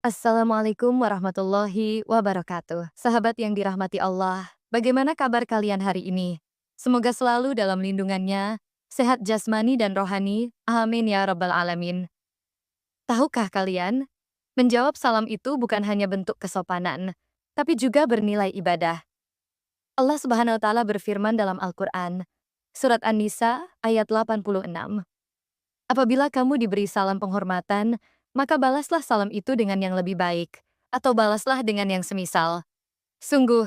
Assalamualaikum warahmatullahi wabarakatuh. Sahabat yang dirahmati Allah, bagaimana kabar kalian hari ini? Semoga selalu dalam lindungannya, sehat jasmani dan rohani. Amin ya rabbal alamin. Tahukah kalian, menjawab salam itu bukan hanya bentuk kesopanan, tapi juga bernilai ibadah. Allah Subhanahu wa taala berfirman dalam Al-Qur'an, surat An-Nisa ayat 86. Apabila kamu diberi salam penghormatan, maka balaslah salam itu dengan yang lebih baik, atau balaslah dengan yang semisal. Sungguh,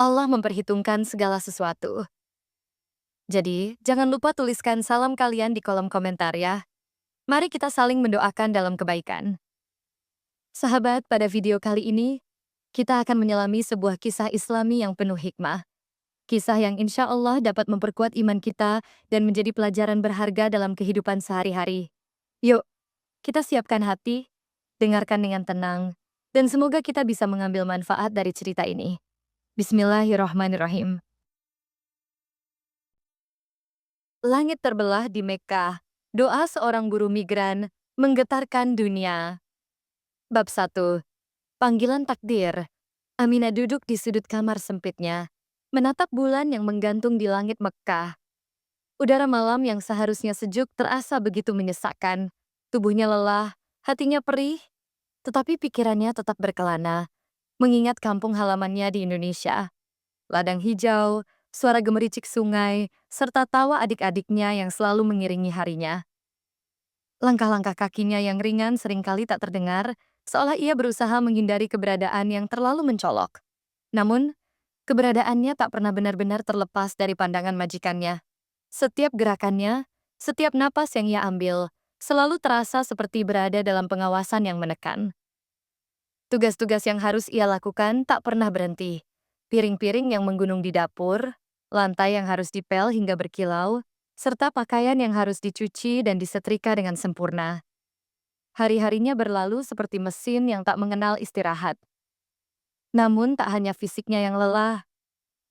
Allah memperhitungkan segala sesuatu. Jadi, jangan lupa tuliskan salam kalian di kolom komentar ya. Mari kita saling mendoakan dalam kebaikan. Sahabat, pada video kali ini, kita akan menyelami sebuah kisah Islami yang penuh hikmah. Kisah yang insya Allah dapat memperkuat iman kita dan menjadi pelajaran berharga dalam kehidupan sehari-hari. Yuk, kita siapkan hati, dengarkan dengan tenang, dan semoga kita bisa mengambil manfaat dari cerita ini. Bismillahirrahmanirrahim. Langit terbelah di Mekkah. Doa seorang buruh migran menggetarkan dunia. Bab 1. Panggilan takdir. Aminah duduk di sudut kamar sempitnya, menatap bulan yang menggantung di langit Mekkah. Udara malam yang seharusnya sejuk terasa begitu menyesakkan. Tubuhnya lelah, hatinya perih, tetapi pikirannya tetap berkelana, mengingat kampung halamannya di Indonesia. Ladang hijau, suara gemericik sungai, serta tawa adik-adiknya yang selalu mengiringi harinya. Langkah-langkah kakinya yang ringan seringkali tak terdengar, seolah ia berusaha menghindari keberadaan yang terlalu mencolok. Namun, keberadaannya tak pernah benar-benar terlepas dari pandangan majikannya. Setiap gerakannya, setiap napas yang ia ambil, selalu terasa seperti berada dalam pengawasan yang menekan. Tugas-tugas yang harus ia lakukan tak pernah berhenti. Piring-piring yang menggunung di dapur, lantai yang harus dipel hingga berkilau, serta pakaian yang harus dicuci dan disetrika dengan sempurna. Hari-harinya berlalu seperti mesin yang tak mengenal istirahat. Namun tak hanya fisiknya yang lelah,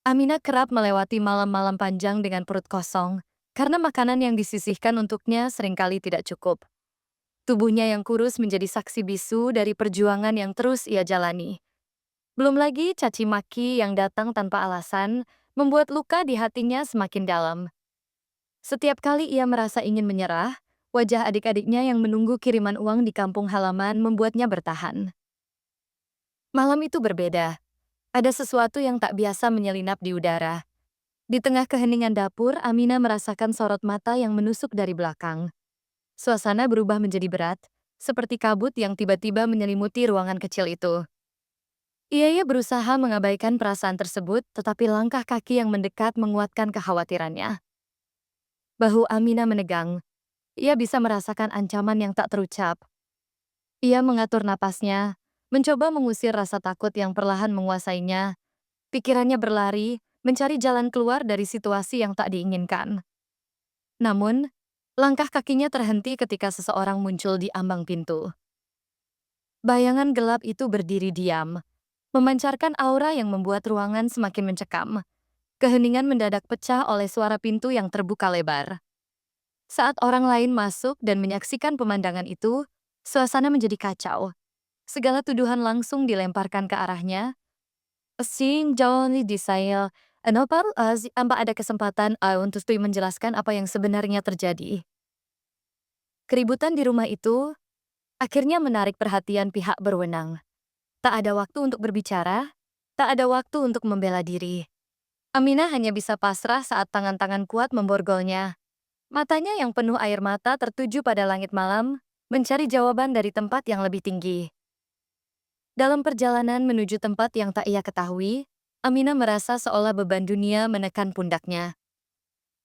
Aminah kerap melewati malam-malam panjang dengan perut kosong, karena makanan yang disisihkan untuknya seringkali tidak cukup. Tubuhnya yang kurus menjadi saksi bisu dari perjuangan yang terus ia jalani. Belum lagi caci maki yang datang tanpa alasan, membuat luka di hatinya semakin dalam. Setiap kali ia merasa ingin menyerah, wajah adik-adiknya yang menunggu kiriman uang di kampung halaman membuatnya bertahan. Malam itu berbeda. Ada sesuatu yang tak biasa menyelinap di udara. Di tengah keheningan dapur, Aminah merasakan sorot mata yang menusuk dari belakang. Suasana berubah menjadi berat, seperti kabut yang tiba-tiba menyelimuti ruangan kecil itu. Ia berusaha mengabaikan perasaan tersebut, tetapi langkah kaki yang mendekat menguatkan kekhawatirannya. Bahu Aminah menegang. Ia bisa merasakan ancaman yang tak terucap. Ia mengatur napasnya, mencoba mengusir rasa takut yang perlahan menguasainya. Pikirannya berlari, mencari jalan keluar dari situasi yang tak diinginkan. Namun, langkah kakinya terhenti ketika seseorang muncul di ambang pintu. Bayangan gelap itu berdiri diam, memancarkan aura yang membuat ruangan semakin mencekam. Keheningan mendadak pecah oleh suara pintu yang terbuka lebar. Saat orang lain masuk dan menyaksikan pemandangan itu, suasana menjadi kacau. Segala tuduhan langsung dilemparkan ke arahnya. Sing Joni Disail, Enopal Amba ada kesempatan untuk menjelaskan apa yang sebenarnya terjadi. Keributan di rumah itu akhirnya menarik perhatian pihak berwenang. Tak ada waktu untuk berbicara, tak ada waktu untuk membela diri. Aminah hanya bisa pasrah saat tangan-tangan kuat memborgolnya. Matanya yang penuh air mata tertuju pada langit malam, mencari jawaban dari tempat yang lebih tinggi. Dalam perjalanan menuju tempat yang tak ia ketahui, Aminah merasa seolah beban dunia menekan pundaknya.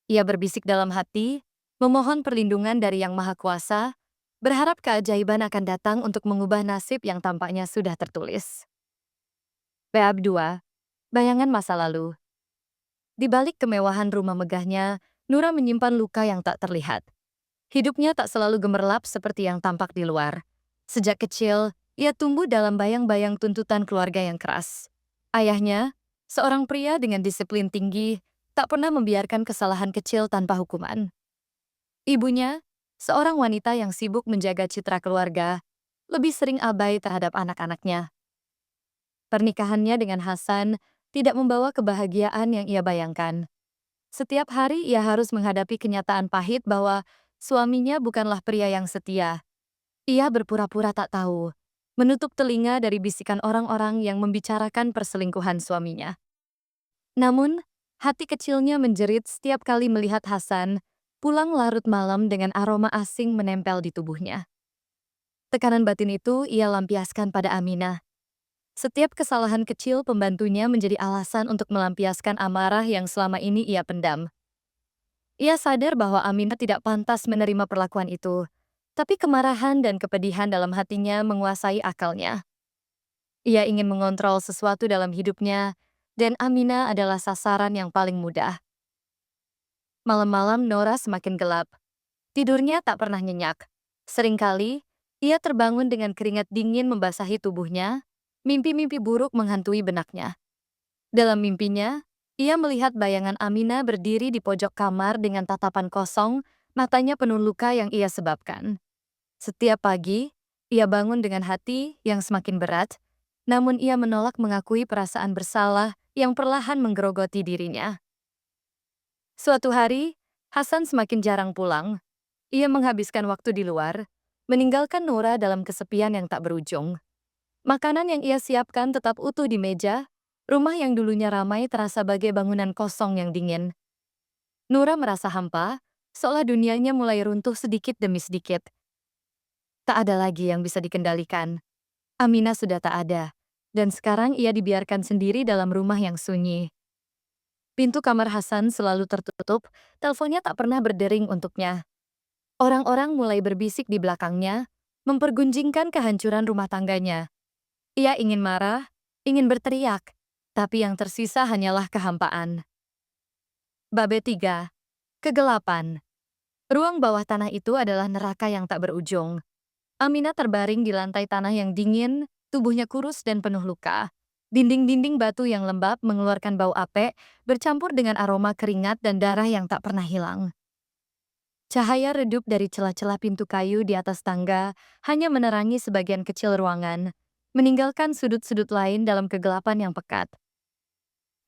Ia berbisik dalam hati, memohon perlindungan dari Yang Maha Kuasa, berharap keajaiban akan datang untuk mengubah nasib yang tampaknya sudah tertulis. Bab 2. Bayangan masa lalu. Di balik kemewahan rumah megahnya, Nura menyimpan luka yang tak terlihat. Hidupnya tak selalu gemerlap seperti yang tampak di luar. Sejak kecil, ia tumbuh dalam bayang-bayang tuntutan keluarga yang keras. Ayahnya, seorang pria dengan disiplin tinggi, tak pernah membiarkan kesalahan kecil tanpa hukuman. Ibunya, seorang wanita yang sibuk menjaga citra keluarga, lebih sering abai terhadap anak-anaknya. Pernikahannya dengan Hasan tidak membawa kebahagiaan yang ia bayangkan. Setiap hari ia harus menghadapi kenyataan pahit bahwa suaminya bukanlah pria yang setia. Ia berpura-pura tak tahu, menutup telinga dari bisikan orang-orang yang membicarakan perselingkuhan suaminya. Namun, hati kecilnya menjerit setiap kali melihat Hasan pulang larut malam dengan aroma asing menempel di tubuhnya. Tekanan batin itu ia lampiaskan pada Aminah. Setiap kesalahan kecil pembantunya menjadi alasan untuk melampiaskan amarah yang selama ini ia pendam. Ia sadar bahwa Aminah tidak pantas menerima perlakuan itu, tapi kemarahan dan kepedihan dalam hatinya menguasai akalnya. Ia ingin mengontrol sesuatu dalam hidupnya, dan Aminah adalah sasaran yang paling mudah. Malam-malam Nora semakin gelap. Tidurnya tak pernah nyenyak. Seringkali, ia terbangun dengan keringat dingin membasahi tubuhnya, mimpi-mimpi buruk menghantui benaknya. Dalam mimpinya, ia melihat bayangan Aminah berdiri di pojok kamar dengan tatapan kosong, matanya penuh luka yang ia sebabkan. Setiap pagi, ia bangun dengan hati yang semakin berat, namun ia menolak mengakui perasaan bersalah yang perlahan menggerogoti dirinya. Suatu hari, Hasan semakin jarang pulang. Ia menghabiskan waktu di luar, meninggalkan Nora dalam kesepian yang tak berujung. Makanan yang ia siapkan tetap utuh di meja, rumah yang dulunya ramai terasa bagai bangunan kosong yang dingin. Nora merasa hampa, seolah dunianya mulai runtuh sedikit demi sedikit. Tak ada lagi yang bisa dikendalikan. Aminah sudah tak ada, dan sekarang ia dibiarkan sendiri dalam rumah yang sunyi. Pintu kamar Hasan selalu tertutup, teleponnya tak pernah berdering untuknya. Orang-orang mulai berbisik di belakangnya, mempergunjingkan kehancuran rumah tangganya. Ia ingin marah, ingin berteriak, tapi yang tersisa hanyalah kehampaan. Bab 3. Kegelapan. Ruang bawah tanah itu adalah neraka yang tak berujung. Aminah terbaring di lantai tanah yang dingin, tubuhnya kurus dan penuh luka. Dinding-dinding batu yang lembab mengeluarkan bau apek, bercampur dengan aroma keringat dan darah yang tak pernah hilang. Cahaya redup dari celah-celah pintu kayu di atas tangga hanya menerangi sebagian kecil ruangan, meninggalkan sudut-sudut lain dalam kegelapan yang pekat.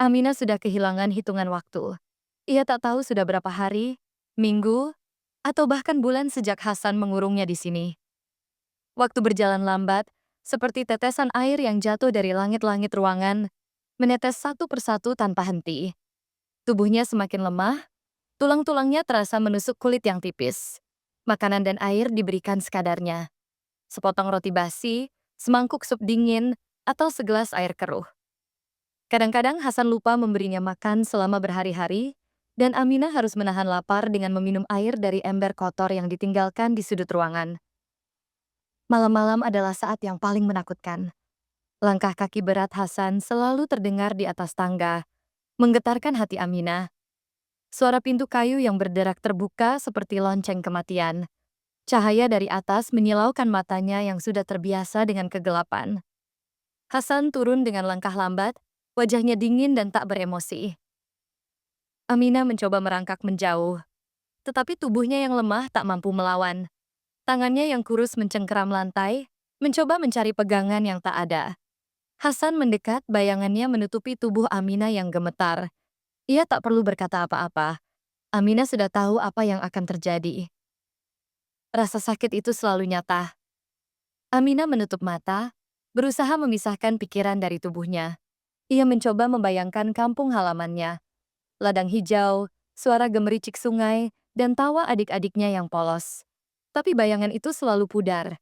Aminah sudah kehilangan hitungan waktu. Ia tak tahu sudah berapa hari, minggu, atau bahkan bulan sejak Hasan mengurungnya di sini. Waktu berjalan lambat, seperti tetesan air yang jatuh dari langit-langit ruangan, menetes satu persatu tanpa henti. Tubuhnya semakin lemah, tulang-tulangnya terasa menusuk kulit yang tipis. Makanan dan air diberikan sekadarnya. Sepotong roti basi, semangkuk sup dingin, atau segelas air keruh. Kadang-kadang Hasan lupa memberinya makan selama berhari-hari, dan Aminah harus menahan lapar dengan meminum air dari ember kotor yang ditinggalkan di sudut ruangan. Malam-malam adalah saat yang paling menakutkan. Langkah kaki berat Hasan selalu terdengar di atas tangga, menggetarkan hati Aminah. Suara pintu kayu yang berderak terbuka seperti lonceng kematian. Cahaya dari atas menyilaukan matanya yang sudah terbiasa dengan kegelapan. Hasan turun dengan langkah lambat, wajahnya dingin dan tak beremosi. Aminah mencoba merangkak menjauh, tetapi tubuhnya yang lemah tak mampu melawan. Tangannya yang kurus mencengkeram lantai, mencoba mencari pegangan yang tak ada. Hasan mendekat, bayangannya menutupi tubuh Aminah yang gemetar. Ia tak perlu berkata apa-apa. Aminah sudah tahu apa yang akan terjadi. Rasa sakit itu selalu nyata. Aminah menutup mata, berusaha memisahkan pikiran dari tubuhnya. Ia mencoba membayangkan kampung halamannya. Ladang hijau, suara gemericik sungai, dan tawa adik-adiknya yang polos. Tapi bayangan itu selalu pudar,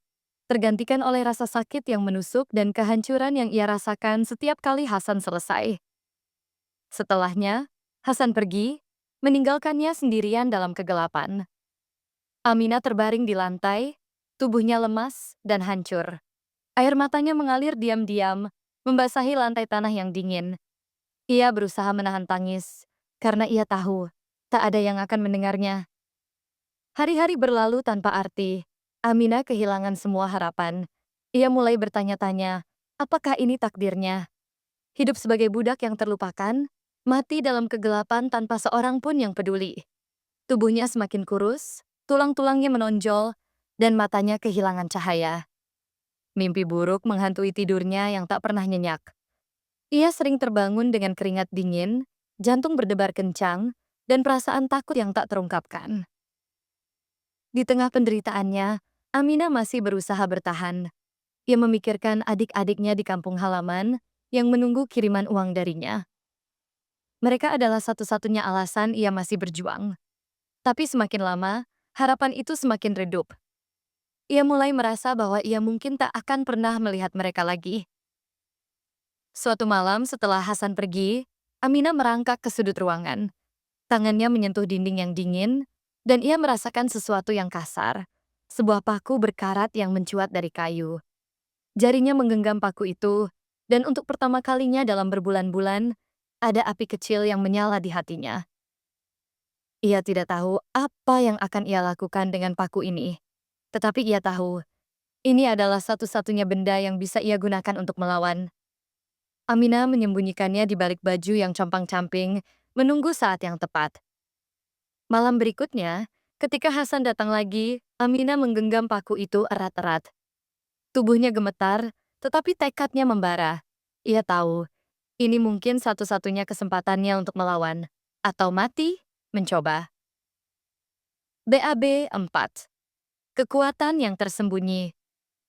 tergantikan oleh rasa sakit yang menusuk dan kehancuran yang ia rasakan setiap kali Hasan selesai. Setelahnya, Hasan pergi, meninggalkannya sendirian dalam kegelapan. Aminah terbaring di lantai, tubuhnya lemas dan hancur. Air matanya mengalir diam-diam, membasahi lantai tanah yang dingin. Ia berusaha menahan tangis, karena ia tahu tak ada yang akan mendengarnya. Hari-hari berlalu tanpa arti. Aminah kehilangan semua harapan. Ia mulai bertanya-tanya, apakah ini takdirnya? Hidup sebagai budak yang terlupakan, mati dalam kegelapan tanpa seorang pun yang peduli. Tubuhnya semakin kurus, tulang-tulangnya menonjol, dan matanya kehilangan cahaya. Mimpi buruk menghantui tidurnya yang tak pernah nyenyak. Ia sering terbangun dengan keringat dingin, jantung berdebar kencang, dan perasaan takut yang tak terungkapkan. Di tengah penderitaannya, Amina masih berusaha bertahan. Ia memikirkan adik-adiknya di kampung halaman yang menunggu kiriman uang darinya. Mereka adalah satu-satunya alasan ia masih berjuang. Tapi semakin lama, harapan itu semakin redup. Ia mulai merasa bahwa ia mungkin tak akan pernah melihat mereka lagi. Suatu malam setelah Hasan pergi, Amina merangkak ke sudut ruangan. Tangannya menyentuh dinding yang dingin, dan ia merasakan sesuatu yang kasar. Sebuah paku berkarat yang mencuat dari kayu. Jarinya menggenggam paku itu, dan untuk pertama kalinya dalam berbulan-bulan, ada api kecil yang menyala di hatinya. Ia tidak tahu apa yang akan ia lakukan dengan paku ini. Tetapi ia tahu, ini adalah satu-satunya benda yang bisa ia gunakan untuk melawan. Amina menyembunyikannya di balik baju yang compang-camping, menunggu saat yang tepat. Malam berikutnya, ketika Hasan datang lagi, Amina menggenggam paku itu erat-erat. Tubuhnya gemetar, tetapi tekadnya membara. Ia tahu, ini mungkin satu-satunya kesempatannya untuk melawan. Atau mati, mencoba. BAB 4. Kekuatan yang tersembunyi.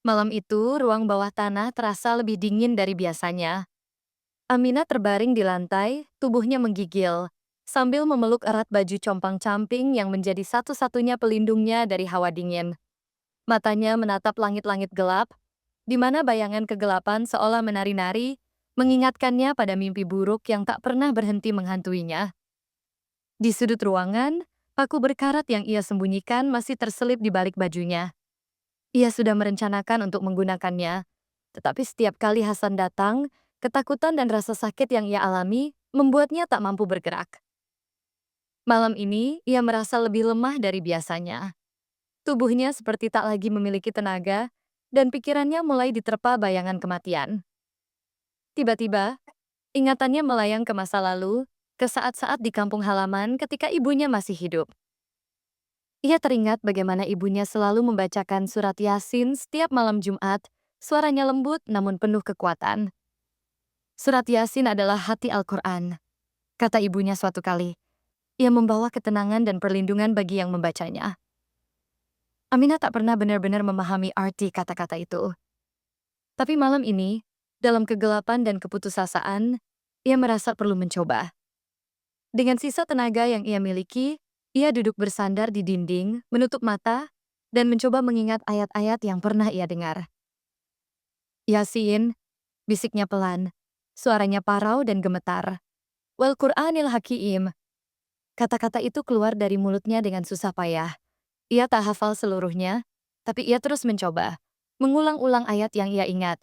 Malam itu, ruang bawah tanah terasa lebih dingin dari biasanya. Amina terbaring di lantai, tubuhnya menggigil, sambil memeluk erat baju compang-camping yang menjadi satu-satunya pelindungnya dari hawa dingin. Matanya menatap langit-langit gelap, di mana bayangan kegelapan seolah menari-nari, mengingatkannya pada mimpi buruk yang tak pernah berhenti menghantuinya. Di sudut ruangan, paku berkarat yang ia sembunyikan masih terselip di balik bajunya. Ia sudah merencanakan untuk menggunakannya, tetapi setiap kali Hasan datang, ketakutan dan rasa sakit yang ia alami membuatnya tak mampu bergerak. Malam ini, ia merasa lebih lemah dari biasanya. Tubuhnya seperti tak lagi memiliki tenaga, dan pikirannya mulai diterpa bayangan kematian. Tiba-tiba, ingatannya melayang ke masa lalu, ke saat-saat di kampung halaman ketika ibunya masih hidup. Ia teringat bagaimana ibunya selalu membacakan surat Yasin setiap malam Jumat, suaranya lembut namun penuh kekuatan. Surat Yasin adalah hati Al-Quran, kata ibunya suatu kali. Ia membawa ketenangan dan perlindungan bagi yang membacanya. Aminah tak pernah benar-benar memahami arti kata-kata itu. Tapi malam ini, dalam kegelapan dan keputusasaan, ia merasa perlu mencoba. Dengan sisa tenaga yang ia miliki, ia duduk bersandar di dinding, menutup mata, dan mencoba mengingat ayat-ayat yang pernah ia dengar. Yasin, bisiknya pelan, suaranya parau dan gemetar. Wal Qur'anil Hakim. Kata-kata itu keluar dari mulutnya dengan susah payah. Ia tak hafal seluruhnya, tapi ia terus mencoba, mengulang-ulang ayat yang ia ingat.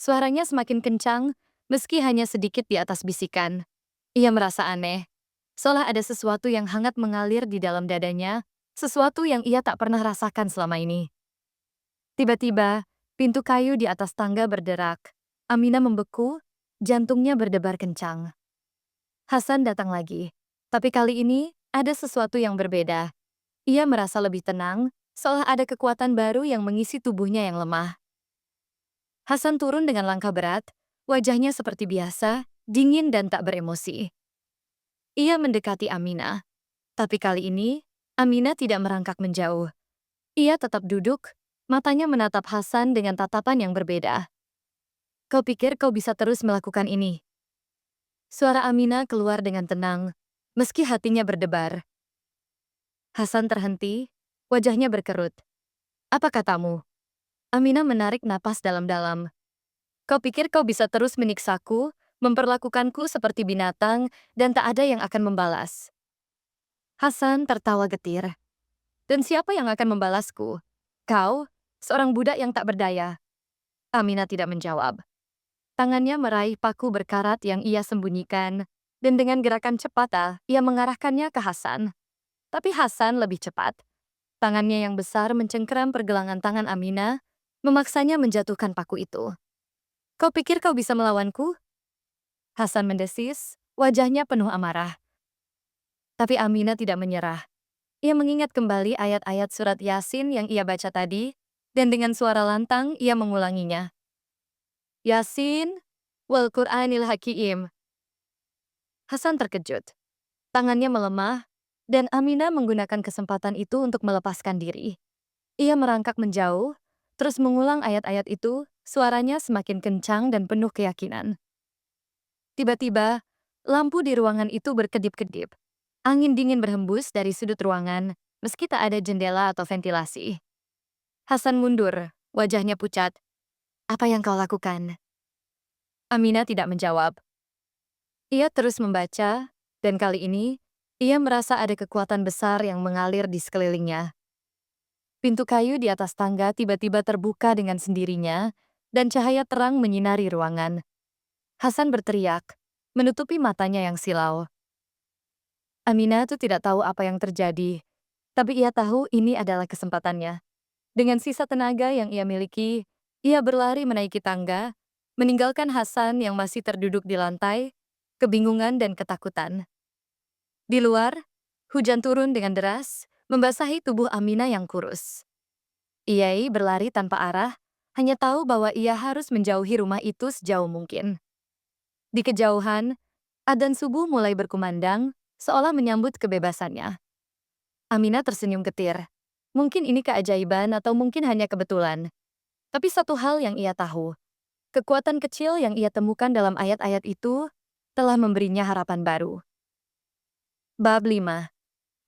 Suaranya semakin kencang, meski hanya sedikit di atas bisikan. Ia merasa aneh, seolah ada sesuatu yang hangat mengalir di dalam dadanya, sesuatu yang ia tak pernah rasakan selama ini. Tiba-tiba, pintu kayu di atas tangga berderak. Amina membeku, jantungnya berdebar kencang. Hasan datang lagi, tapi kali ini ada sesuatu yang berbeda. Ia merasa lebih tenang, seolah ada kekuatan baru yang mengisi tubuhnya yang lemah. Hasan turun dengan langkah berat, wajahnya seperti biasa, dingin dan tak beremosi. Ia mendekati Amina, tapi kali ini, Amina tidak merangkak menjauh. Ia tetap duduk, matanya menatap Hasan dengan tatapan yang berbeda. Kau pikir kau bisa terus melakukan ini? Suara Amina keluar dengan tenang, meski hatinya berdebar. Hasan terhenti, wajahnya berkerut. Apa katamu? Amina menarik napas dalam-dalam. Kau pikir kau bisa terus menyiksaku, memperlakukanku seperti binatang, dan tak ada yang akan membalas? Hasan tertawa getir. Dan siapa yang akan membalasku? Kau, seorang budak yang tak berdaya. Amina tidak menjawab. Tangannya meraih paku berkarat yang ia sembunyikan, dan dengan gerakan cepat ia mengarahkannya ke Hasan. Tapi Hasan lebih cepat. Tangannya yang besar mencengkeram pergelangan tangan Amina, memaksanya menjatuhkan paku itu. Kau pikir kau bisa melawanku? Hasan mendesis, wajahnya penuh amarah. Tapi Amina tidak menyerah. Ia mengingat kembali ayat-ayat surat Yasin yang ia baca tadi, dan dengan suara lantang ia mengulanginya. Yasin, wal Qur'anil Hakim. Hasan terkejut. Tangannya melemah, dan Aminah menggunakan kesempatan itu untuk melepaskan diri. Ia merangkak menjauh, terus mengulang ayat-ayat itu, suaranya semakin kencang dan penuh keyakinan. Tiba-tiba, lampu di ruangan itu berkedip-kedip. Angin dingin berhembus dari sudut ruangan, meski tak ada jendela atau ventilasi. Hasan mundur, wajahnya pucat. Apa yang kau lakukan? Aminah tidak menjawab. Ia terus membaca, dan kali ini, ia merasa ada kekuatan besar yang mengalir di sekelilingnya. Pintu kayu di atas tangga tiba-tiba terbuka dengan sendirinya, dan cahaya terang menyinari ruangan. Hasan berteriak, menutupi matanya yang silau. Aminah tuh tidak tahu apa yang terjadi, tapi ia tahu ini adalah kesempatannya. Dengan sisa tenaga yang ia miliki, ia berlari menaiki tangga, meninggalkan Hasan yang masih terduduk di lantai, kebingungan dan ketakutan. Di luar, hujan turun dengan deras, membasahi tubuh Aminah yang kurus. Ia berlari tanpa arah, hanya tahu bahwa ia harus menjauhi rumah itu sejauh mungkin. Di kejauhan, adzan subuh mulai berkumandang, seolah menyambut kebebasannya. Aminah tersenyum getir. Mungkin ini keajaiban atau mungkin hanya kebetulan. Tapi satu hal yang ia tahu, kekuatan kecil yang ia temukan dalam ayat-ayat itu telah memberinya harapan baru. Bab 5.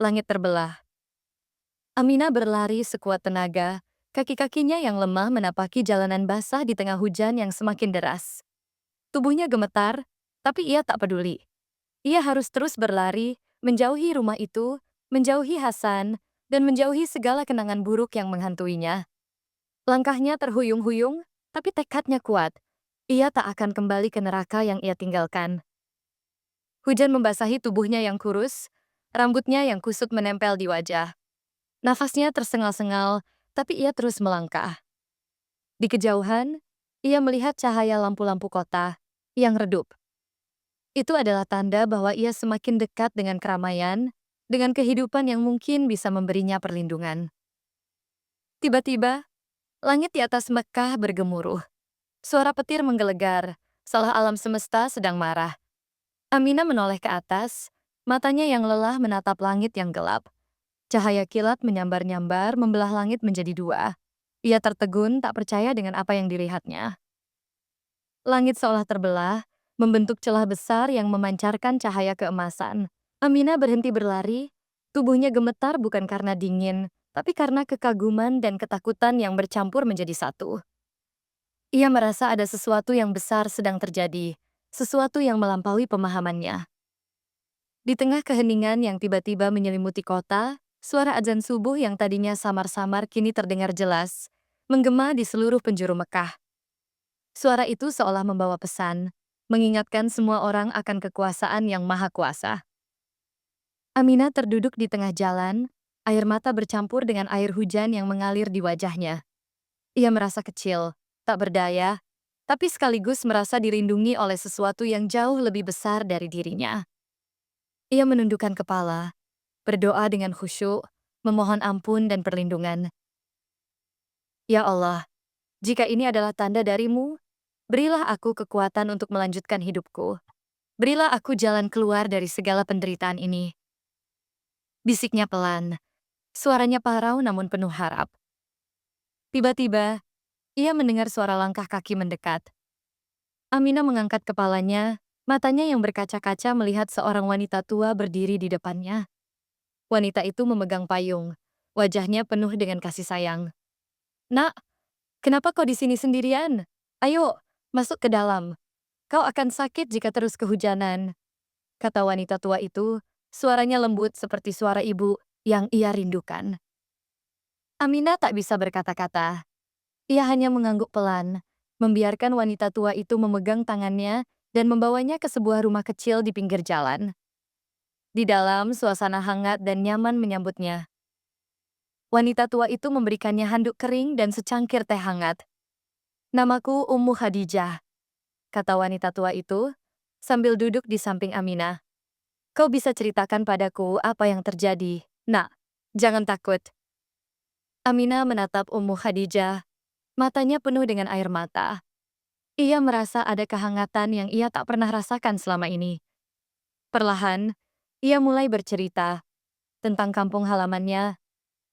Langit terbelah. Aminah berlari sekuat tenaga, kaki-kakinya yang lemah menapaki jalanan basah di tengah hujan yang semakin deras. Tubuhnya gemetar, tapi ia tak peduli. Ia harus terus berlari, menjauhi rumah itu, menjauhi Hasan, dan menjauhi segala kenangan buruk yang menghantuinya. Langkahnya terhuyung-huyung, tapi tekadnya kuat. Ia tak akan kembali ke neraka yang ia tinggalkan. Hujan membasahi tubuhnya yang kurus, rambutnya yang kusut menempel di wajah. Nafasnya tersengal-sengal, tapi ia terus melangkah. Di kejauhan, ia melihat cahaya lampu-lampu kota yang redup. Itu adalah tanda bahwa ia semakin dekat dengan keramaian, dengan kehidupan yang mungkin bisa memberinya perlindungan. Tiba-tiba, langit di atas Mekah bergemuruh. Suara petir menggelegar, seolah alam semesta sedang marah. Aminah menoleh ke atas, matanya yang lelah menatap langit yang gelap. Cahaya kilat menyambar-nyambar membelah langit menjadi dua. Ia tertegun tak percaya dengan apa yang dilihatnya. Langit seolah terbelah, membentuk celah besar yang memancarkan cahaya keemasan. Aminah berhenti berlari, tubuhnya gemetar bukan karena dingin, tapi karena kekaguman dan ketakutan yang bercampur menjadi satu. Ia merasa ada sesuatu yang besar sedang terjadi, sesuatu yang melampaui pemahamannya. Di tengah keheningan yang tiba-tiba menyelimuti kota, suara adzan subuh yang tadinya samar-samar kini terdengar jelas, menggema di seluruh penjuru Mekah. Suara itu seolah membawa pesan, mengingatkan semua orang akan kekuasaan yang maha kuasa. Aminah terduduk di tengah jalan, air mata bercampur dengan air hujan yang mengalir di wajahnya. Ia merasa kecil, tak berdaya, tapi sekaligus merasa dilindungi oleh sesuatu yang jauh lebih besar dari dirinya. Ia menundukkan kepala, berdoa dengan khusyuk, memohon ampun dan perlindungan. Ya Allah, jika ini adalah tanda darimu, berilah aku kekuatan untuk melanjutkan hidupku. Berilah aku jalan keluar dari segala penderitaan ini. Bisiknya pelan, suaranya parau namun penuh harap. Tiba-tiba, ia mendengar suara langkah kaki mendekat. Aminah mengangkat kepalanya, matanya yang berkaca-kaca melihat seorang wanita tua berdiri di depannya. Wanita itu memegang payung, wajahnya penuh dengan kasih sayang. Nak, kenapa kau di sini sendirian? Ayo, masuk ke dalam. Kau akan sakit jika terus kehujanan, kata wanita tua itu, suaranya lembut seperti suara ibu yang ia rindukan. Aminah tak bisa berkata-kata. Ia hanya mengangguk pelan, membiarkan wanita tua itu memegang tangannya dan membawanya ke sebuah rumah kecil di pinggir jalan. Di dalam, suasana hangat dan nyaman menyambutnya. Wanita tua itu memberikannya handuk kering dan secangkir teh hangat. Namaku Ummu Khadijah, kata wanita tua itu, sambil duduk di samping Aminah. Kau bisa ceritakan padaku apa yang terjadi, nak. Jangan takut. Aminah menatap Ummu Khadijah, matanya penuh dengan air mata. Ia merasa ada kehangatan yang ia tak pernah rasakan selama ini. Perlahan, ia mulai bercerita tentang kampung halamannya,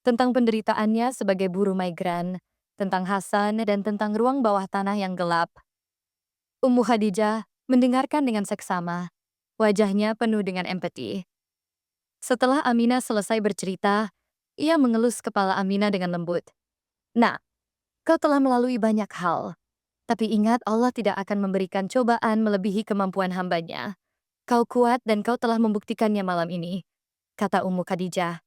tentang penderitaannya sebagai buruh migran, tentang Hasan, dan tentang ruang bawah tanah yang gelap. Ummu Khadijah mendengarkan dengan seksama, wajahnya penuh dengan empati. Setelah Aminah selesai bercerita, ia mengelus kepala Aminah dengan lembut. Nah, kau telah melalui banyak hal, tapi ingat Allah tidak akan memberikan cobaan melebihi kemampuan hambanya. Kau kuat dan kau telah membuktikannya malam ini, kata Ummu Khadijah.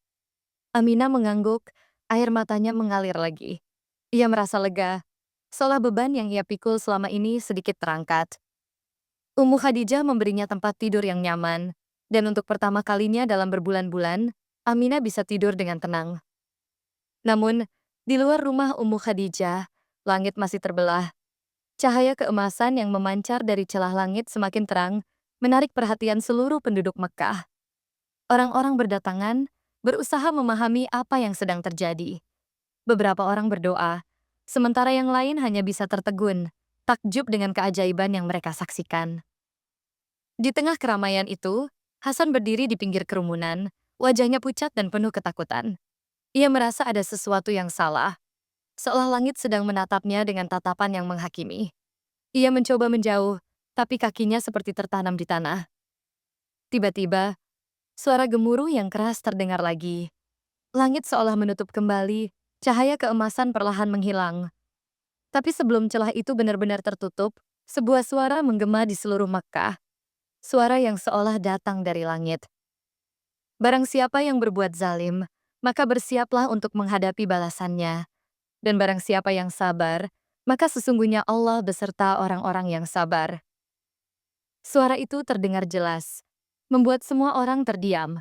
Aminah mengangguk, air matanya mengalir lagi. Ia merasa lega, seolah beban yang ia pikul selama ini sedikit terangkat. Ummu Khadijah memberinya tempat tidur yang nyaman, dan untuk pertama kalinya dalam berbulan-bulan, Aminah bisa tidur dengan tenang. Namun, di luar rumah Ummu Khadijah, langit masih terbelah. Cahaya keemasan yang memancar dari celah langit semakin terang, menarik perhatian seluruh penduduk Mekah. Orang-orang berdatangan, berusaha memahami apa yang sedang terjadi. Beberapa orang berdoa, sementara yang lain hanya bisa tertegun, takjub dengan keajaiban yang mereka saksikan. Di tengah keramaian itu, Hasan berdiri di pinggir kerumunan, wajahnya pucat dan penuh ketakutan. Ia merasa ada sesuatu yang salah, seolah langit sedang menatapnya dengan tatapan yang menghakimi. Ia mencoba menjauh, tapi kakinya seperti tertanam di tanah. Tiba-tiba, suara gemuruh yang keras terdengar lagi. Langit seolah menutup kembali, cahaya keemasan perlahan menghilang. Tapi sebelum celah itu benar-benar tertutup, sebuah suara menggema di seluruh Makkah. Suara yang seolah datang dari langit. Barang siapa yang berbuat zalim, maka bersiaplah untuk menghadapi balasannya. Dan barang siapa yang sabar, maka sesungguhnya Allah beserta orang-orang yang sabar. Suara itu terdengar jelas, membuat semua orang terdiam.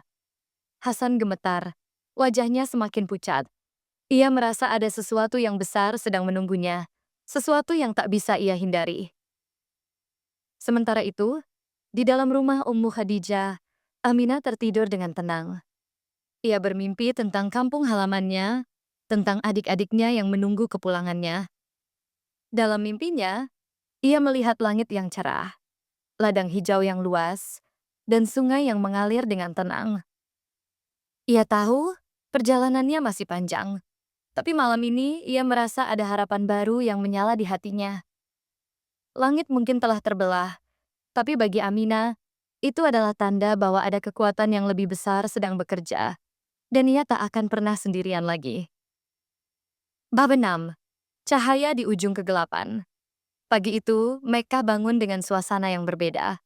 Hasan gemetar, wajahnya semakin pucat. Ia merasa ada sesuatu yang besar sedang menunggunya, sesuatu yang tak bisa ia hindari. Sementara itu, di dalam rumah Ummu Khadijah, Aminah tertidur dengan tenang. Ia bermimpi tentang kampung halamannya, tentang adik-adiknya yang menunggu kepulangannya. Dalam mimpinya, ia melihat langit yang cerah, ladang hijau yang luas, dan sungai yang mengalir dengan tenang. Ia tahu perjalanannya masih panjang, tapi malam ini ia merasa ada harapan baru yang menyala di hatinya. Langit mungkin telah terbelah, tapi bagi Aminah, itu adalah tanda bahwa ada kekuatan yang lebih besar sedang bekerja, dan ia tak akan pernah sendirian lagi. Bab 6. Cahaya di ujung kegelapan. Pagi itu, Mekah bangun dengan suasana yang berbeda.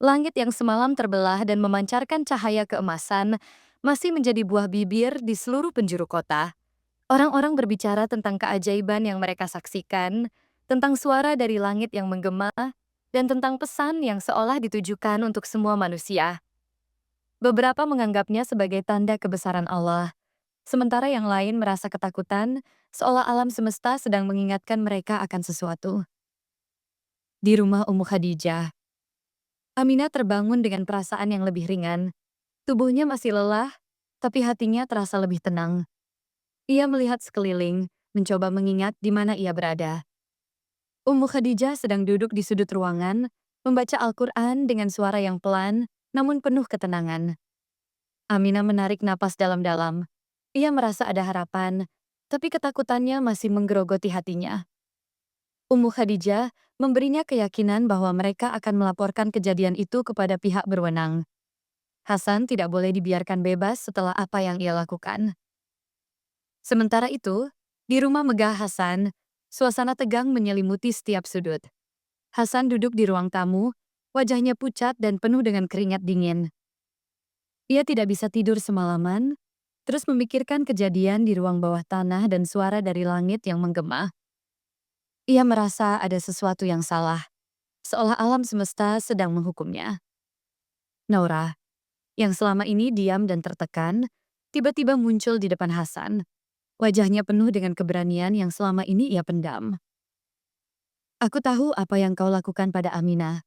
Langit yang semalam terbelah dan memancarkan cahaya keemasan masih menjadi buah bibir di seluruh penjuru kota. Orang-orang berbicara tentang keajaiban yang mereka saksikan, tentang suara dari langit yang menggema, dan tentang pesan yang seolah ditujukan untuk semua manusia. Beberapa menganggapnya sebagai tanda kebesaran Allah, sementara yang lain merasa ketakutan, seolah alam semesta sedang mengingatkan mereka akan sesuatu. Di rumah Ummu Khadijah, Aminah terbangun dengan perasaan yang lebih ringan. Tubuhnya masih lelah, tapi hatinya terasa lebih tenang. Ia melihat sekeliling, mencoba mengingat di mana ia berada. Ummu Khadijah sedang duduk di sudut ruangan, membaca Al-Quran dengan suara yang pelan, namun penuh ketenangan. Aminah menarik napas dalam-dalam. Ia merasa ada harapan, tapi ketakutannya masih menggerogoti hatinya. Ummu Khadijah memberinya keyakinan bahwa mereka akan melaporkan kejadian itu kepada pihak berwenang. Hasan tidak boleh dibiarkan bebas setelah apa yang ia lakukan. Sementara itu, di rumah megah Hasan, suasana tegang menyelimuti setiap sudut. Hasan duduk di ruang tamu, wajahnya pucat dan penuh dengan keringat dingin. Ia tidak bisa tidur semalaman, terus memikirkan kejadian di ruang bawah tanah dan suara dari langit yang menggema. Ia merasa ada sesuatu yang salah, seolah alam semesta sedang menghukumnya. Naura, yang selama ini diam dan tertekan, tiba-tiba muncul di depan Hasan. Wajahnya penuh dengan keberanian yang selama ini ia pendam. Aku tahu apa yang kau lakukan pada Aminah.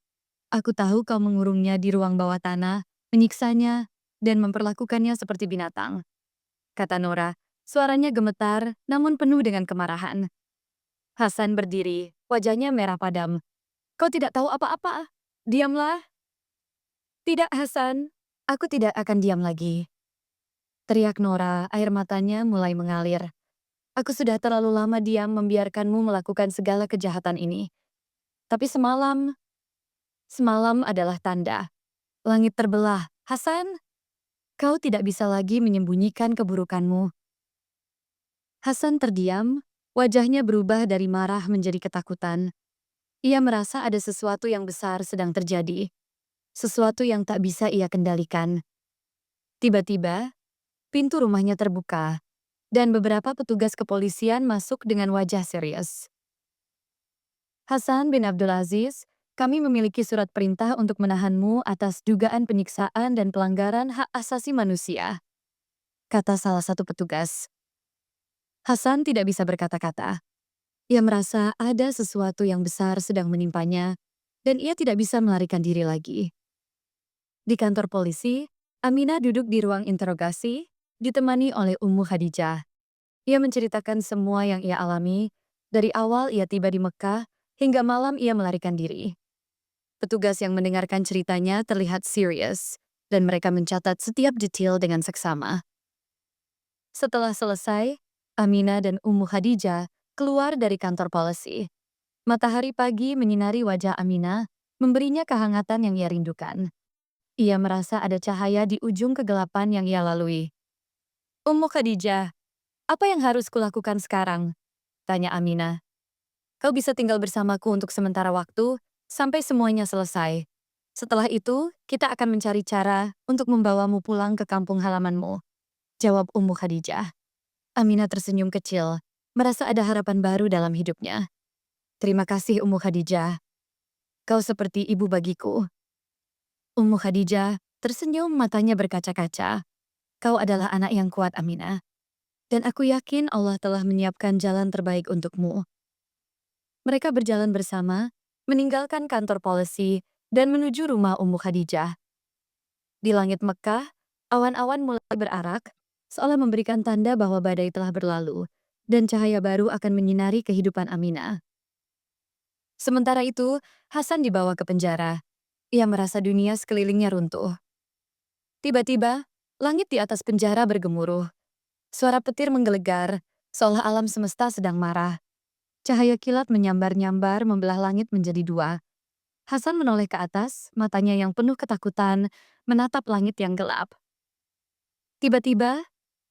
Aku tahu kau mengurungnya di ruang bawah tanah, menyiksanya, dan memperlakukannya seperti binatang, kata Nora. Suaranya gemetar, namun penuh dengan kemarahan. Hasan berdiri, wajahnya merah padam. Kau tidak tahu apa-apa. Diamlah. Tidak, Hasan. Aku tidak akan diam lagi. Teriak Nora, air matanya mulai mengalir. Aku sudah terlalu lama diam membiarkanmu melakukan segala kejahatan ini. Tapi semalam adalah tanda. Langit terbelah. Hasan, kau tidak bisa lagi menyembunyikan keburukanmu. Hasan terdiam, wajahnya berubah dari marah menjadi ketakutan. Ia merasa ada sesuatu yang besar sedang terjadi. Sesuatu yang tak bisa ia kendalikan. Tiba-tiba, pintu rumahnya terbuka, dan beberapa petugas kepolisian masuk dengan wajah serius. Hasan bin Abdulaziz, kami memiliki surat perintah untuk menahanmu atas dugaan penyiksaan dan pelanggaran hak asasi manusia, kata salah satu petugas. Hasan tidak bisa berkata-kata. Ia merasa ada sesuatu yang besar sedang menimpanya, dan ia tidak bisa melarikan diri lagi. Di kantor polisi, Aminah duduk di ruang interogasi, ditemani oleh Ummu Khadijah. Ia menceritakan semua yang ia alami, dari awal ia tiba di Mekah, hingga malam ia melarikan diri. Petugas yang mendengarkan ceritanya terlihat serius, dan mereka mencatat setiap detail dengan seksama. Setelah selesai, Aminah dan Ummu Khadijah keluar dari kantor polisi. Matahari pagi menyinari wajah Aminah, memberinya kehangatan yang ia rindukan. Ia merasa ada cahaya di ujung kegelapan yang ia lalui. Ummu Khadijah, apa yang harus kulakukan sekarang? Tanya Aminah. Kau bisa tinggal bersamaku untuk sementara waktu, sampai semuanya selesai. Setelah itu, kita akan mencari cara untuk membawamu pulang ke kampung halamanmu. Jawab Ummu Khadijah. Aminah tersenyum kecil, merasa ada harapan baru dalam hidupnya. Terima kasih Ummu Khadijah. Kau seperti ibu bagiku. Ummu Khadijah tersenyum, matanya berkaca-kaca. Kau adalah anak yang kuat, Aminah. Dan aku yakin Allah telah menyiapkan jalan terbaik untukmu. Mereka berjalan bersama, meninggalkan kantor polisi, dan menuju rumah Ummu Khadijah. Di langit Mekah, awan-awan mulai berarak, seolah memberikan tanda bahwa badai telah berlalu, dan cahaya baru akan menyinari kehidupan Aminah. Sementara itu, Hasan dibawa ke penjara. Ia merasa dunia sekelilingnya runtuh. Tiba-tiba, langit di atas penjara bergemuruh. Suara petir menggelegar, seolah alam semesta sedang marah. Cahaya kilat menyambar-nyambar membelah langit menjadi dua. Hasan menoleh ke atas, matanya yang penuh ketakutan, menatap langit yang gelap. Tiba-tiba,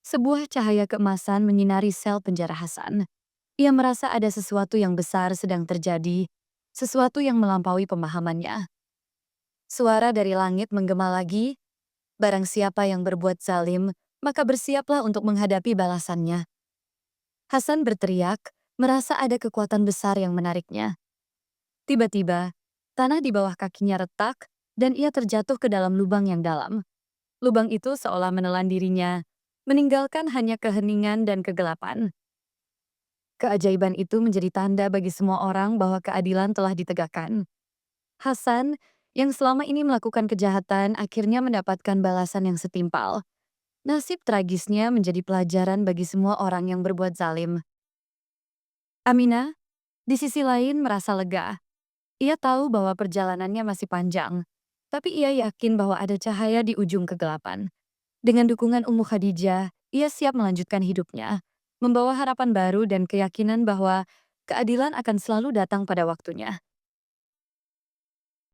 sebuah cahaya keemasan menyinari sel penjara Hasan. Ia merasa ada sesuatu yang besar sedang terjadi, sesuatu yang melampaui pemahamannya. Suara dari langit menggema lagi, barang siapa yang berbuat zalim, maka bersiaplah untuk menghadapi balasannya. Hasan berteriak, merasa ada kekuatan besar yang menariknya. Tiba-tiba, tanah di bawah kakinya retak, dan ia terjatuh ke dalam lubang yang dalam. Lubang itu seolah menelan dirinya, meninggalkan hanya keheningan dan kegelapan. Keajaiban itu menjadi tanda bagi semua orang bahwa keadilan telah ditegakkan. Hasan, yang selama ini melakukan kejahatan, akhirnya mendapatkan balasan yang setimpal. Nasib tragisnya menjadi pelajaran bagi semua orang yang berbuat zalim. Aminah, di sisi lain, merasa lega. Ia tahu bahwa perjalanannya masih panjang, tapi ia yakin bahwa ada cahaya di ujung kegelapan. Dengan dukungan Ummu Khadijah, ia siap melanjutkan hidupnya, membawa harapan baru dan keyakinan bahwa keadilan akan selalu datang pada waktunya.